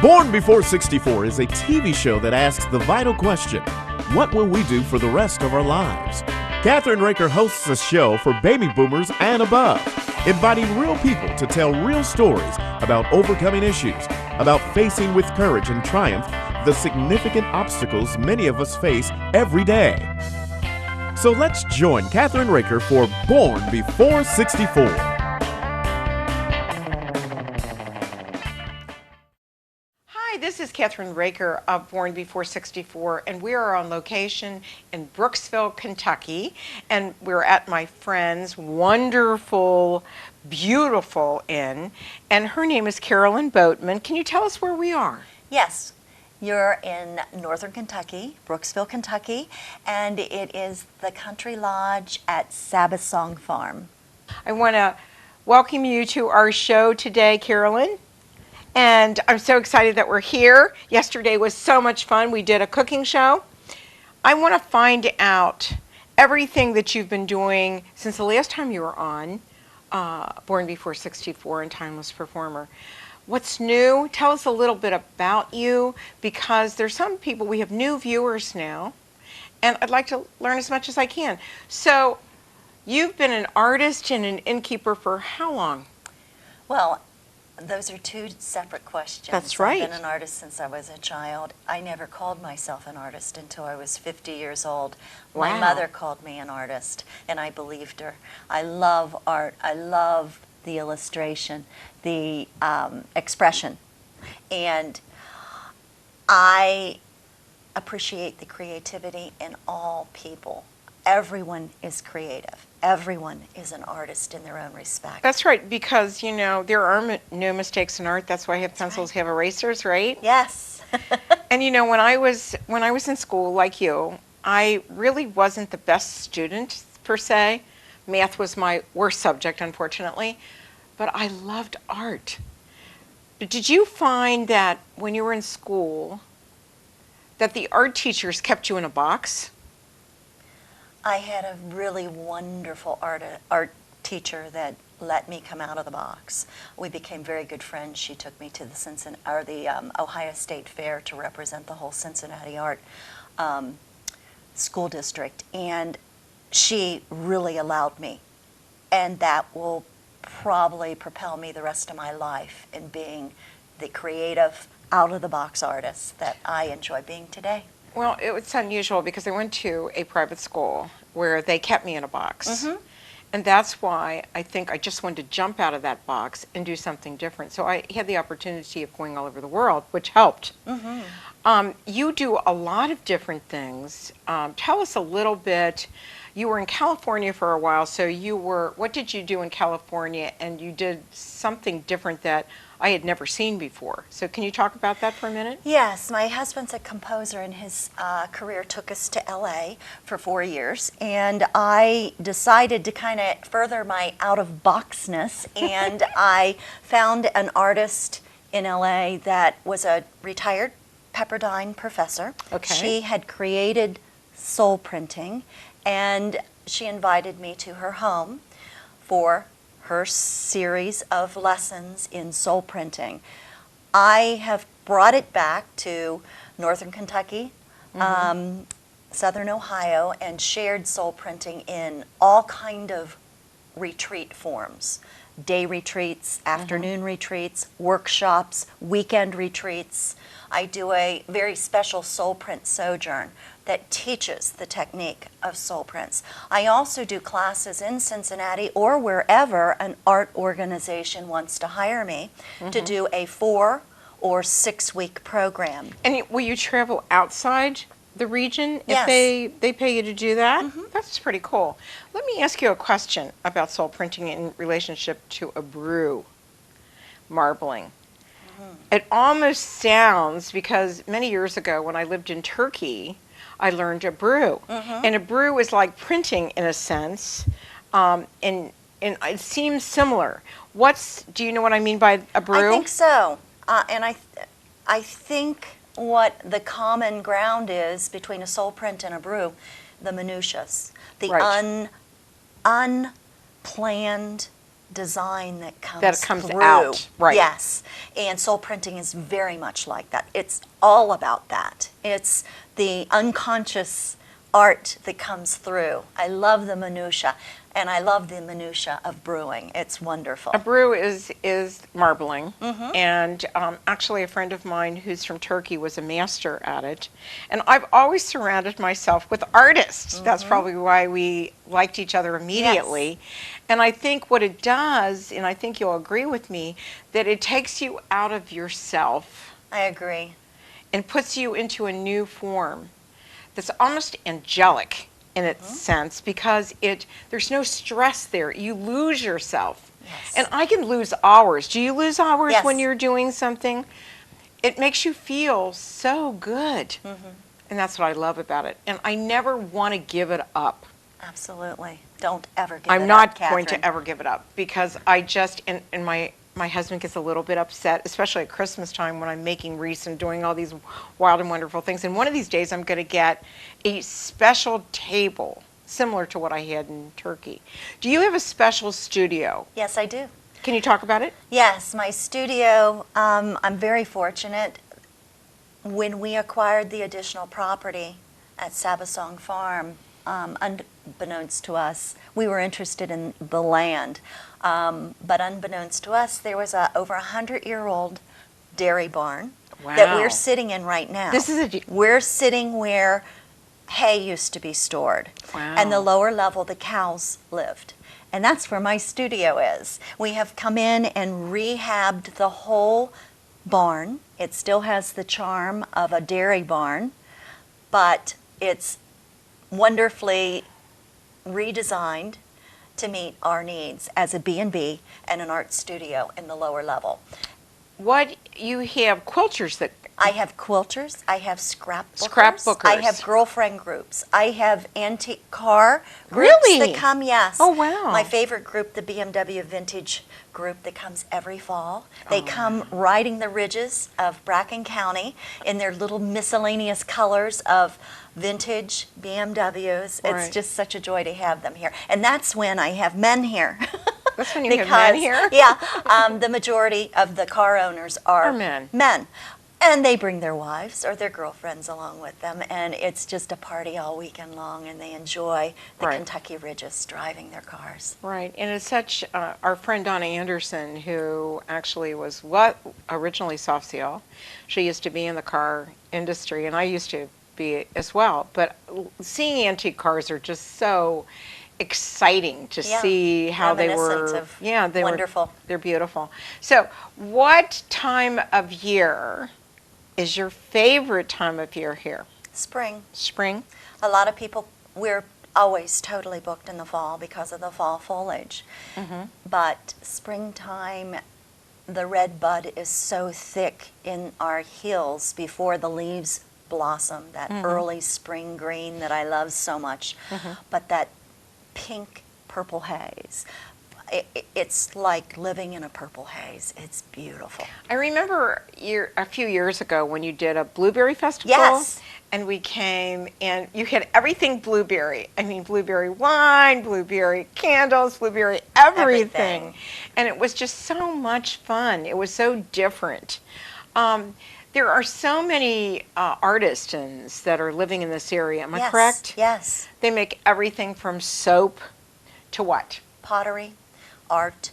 Born Before 64 is a TV show that asks the vital question, what will we do for the rest of our lives? Kathyrn Raaker hosts a show for baby boomers and above, inviting real people to tell real stories about overcoming issues, about facing with courage and triumph the significant obstacles many of us face every day. So let's join Kathyrn Raaker for Born Before 64. This is Kathryn Raaker of Born Before 64, and we are on location in Brooksville, Kentucky, and we're at my friend's wonderful, beautiful inn, and her name is Carolyn Boatman. Can you tell us where we are? Yes, you're in northern Kentucky, Brooksville, Kentucky, and it is the Country Lodge at Sabbath Song Farm. I want to welcome you to our show today, Carolyn. And I'm so excited that we're here. Yesterday was so much fun. We did a cooking show. I want to find out everything that you've been doing since the last time you were on Born Before 64 and Timeless Performer. What's new? Tell us a little bit about you, because there's some people, we have new viewers now, and I'd like to learn as much as I can. So you've been an artist and an innkeeper for how long? Well, those are two separate questions. That's right. I've been an artist since I was a child. I never called myself an artist until I was 50 years old. Wow. My mother called me an artist, and I believed her. I love art. I love the illustration, the expression. And I appreciate the creativity in all people. Everyone is creative. Everyone is an artist in their own respect. That's right, because, you know, there are no mistakes in art. That's why I have pencils, have erasers, right? Yes. And, you know, when I was in school, like you, I really wasn't the best student, per se. Math was my worst subject, unfortunately. But I loved art. But did you find that when you were in school, that the art teachers kept you in a box? I had a really wonderful art teacher that let me come out of the box. We became very good friends. She took me to the Ohio State Fair to represent the whole Cincinnati art school district, and she really allowed me, and that will probably propel me the rest of my life in being the creative, out-of-the-box artist that I enjoy being today. Well, it's unusual because I went to a private school where they kept me in a box. Mm-hmm. And that's why I think I just wanted to jump out of that box and do something different. So I had the opportunity of going all over the world, which helped. Mm-hmm. You do a lot of different things. Tell us a little bit. You were in California for a while, so what did you do in California? And you did something different that I had never seen before. So can you talk about that for a minute? Yes, my husband's a composer, and his career took us to LA for 4 years, and I decided to kind of further my out-of-boxness, and I found an artist in LA that was a retired Pepperdine professor. Okay. She had created soul printing, and she invited me to her home for her series of lessons in soul printing. I have brought it back to northern Kentucky, mm-hmm. Southern Ohio, and shared soul printing in all kind of retreat forms. Day retreats, afternoon mm-hmm. retreats, workshops, weekend retreats. I do a very special soul print sojourn that teaches the technique of soul prints. I also do classes in Cincinnati or wherever an art organization wants to hire me mm-hmm. to do a 4 or 6 week program. And will you travel outside the region yes. if they pay you to do that? Mm-hmm. That's pretty cool. Let me ask you a question about soul printing in relationship to a brew, marbling. It almost sounds, because many years ago when I lived in Turkey, I learned a brew. Mm-hmm. And a brew is like printing in a sense, and it seems similar. Do you know what I mean by a brew? I think so. And I think what the common ground is between a soul print and a brew, the minutiae, the right. unplanned design that comes through. out, right. Yes, and soul printing is very much like that. It's all about that. It's the unconscious art that comes through. I love the minutia, and I love the minutia of brewing. It's wonderful. A brew is marbling, and actually a friend of mine who's from Turkey was a master at it. And I've always surrounded myself with artists. That's probably why we liked each other immediately. And I think what it does, and I think you'll agree with me, that it takes you out of yourself. I agree. And puts you into a new form that's almost angelic in its sense, because there's no stress there. You lose yourself. Yes. And I can lose hours. Do you lose hours Yes. when you're doing something? It makes you feel so good. And that's what I love about it. And I never want to give it up. Absolutely. Don't ever give it I'm up, not going Kathryn. to ever give it up, because I just, and my husband gets a little bit upset, especially at Christmas time when I'm making wreaths and doing all these wild and wonderful things. And one of these days I'm going to get a special table similar to what I had in Turkey. Do you have a special studio? Yes, I do. Can you talk about it? Yes, my studio, I'm very fortunate. When we acquired the additional property at Sabbath Song Farm, unbeknownst to us, we were interested in the land. But unbeknownst to us, there was a over 100-year-old dairy barn that we're sitting in right now. We're sitting where hay used to be stored. Wow. And the lower level, the cows lived. And that's where my studio is. We have come in and rehabbed the whole barn. It still has the charm of a dairy barn, but it's wonderfully redesigned to meet our needs as a B&B and an art studio in the lower level. What, you have quilters that... I have quilters, I have scrapbookers, Scrapbookers. I have girlfriend groups, I have antique car groups Really? that come, yes. Oh, wow. My favorite group, the BMW Vintage group that comes every fall. They come riding the ridges of Bracken County in their little miscellaneous colors of vintage BMWs. Right. It's just such a joy to have them here. And that's when I have men here. That's when you have men here? Yeah, the majority of the car owners are men. Men. And they bring their wives or their girlfriends along with them, and it's just a party all weekend long, and they enjoy the Right. Kentucky ridges driving their cars. Right, and it's such, our friend Donna Anderson, who actually was originally soft seal. She used to be in the car industry, and I used to be as well. But seeing antique cars are just so exciting to Yeah, see how they reminiscent were. of Yeah, they wonderful. They're beautiful. So, what time of year is your favorite time of year here? Spring. Spring? A lot of people, we're always totally booked in the fall because of the fall foliage. But springtime, the red bud is so thick in our hills before the leaves blossom, that early spring green that I love so much. But that pink purple haze, it's like living in a purple haze. It's beautiful. I remember a few years ago when you did a blueberry festival. Yes. And we came and you had everything blueberry. I mean, blueberry wine, blueberry candles, blueberry everything. And it was just so much fun. It was so different. There are so many artisans that are living in this area. Am I correct? Yes. They make everything from soap to what? Pottery, art,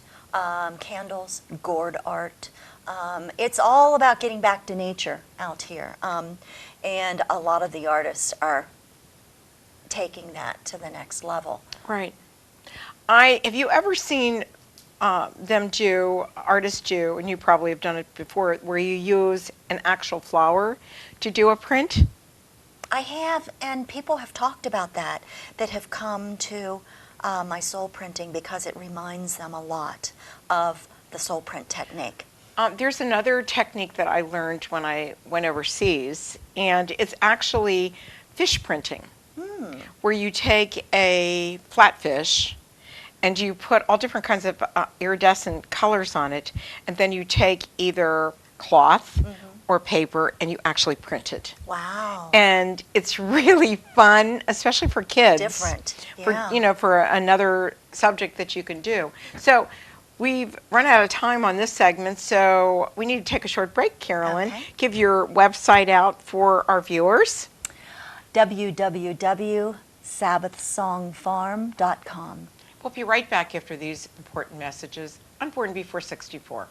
candles, gourd art. It's all about getting back to nature out here. And a lot of the artists are taking that to the next level. Right. Have you ever seen artists do, and you probably have done it before, where you use an actual flower to do a print? I have, and people have talked about that have come to my soul printing because it reminds them a lot of the soul print technique. There's another technique that I learned when I went overseas, and it's actually fish printing, where you take a flatfish and you put all different kinds of iridescent colors on it, and then you take either cloth or paper and you actually print it. Wow. And it's really fun, especially for kids. Different, For, yeah. for another subject that you can do. So We've run out of time on this segment, so we need to take a short break, Carolyn. Okay. Give your website out for our viewers. www.sabbathsongfarm.com. We'll be right back after these important messages on Born B464.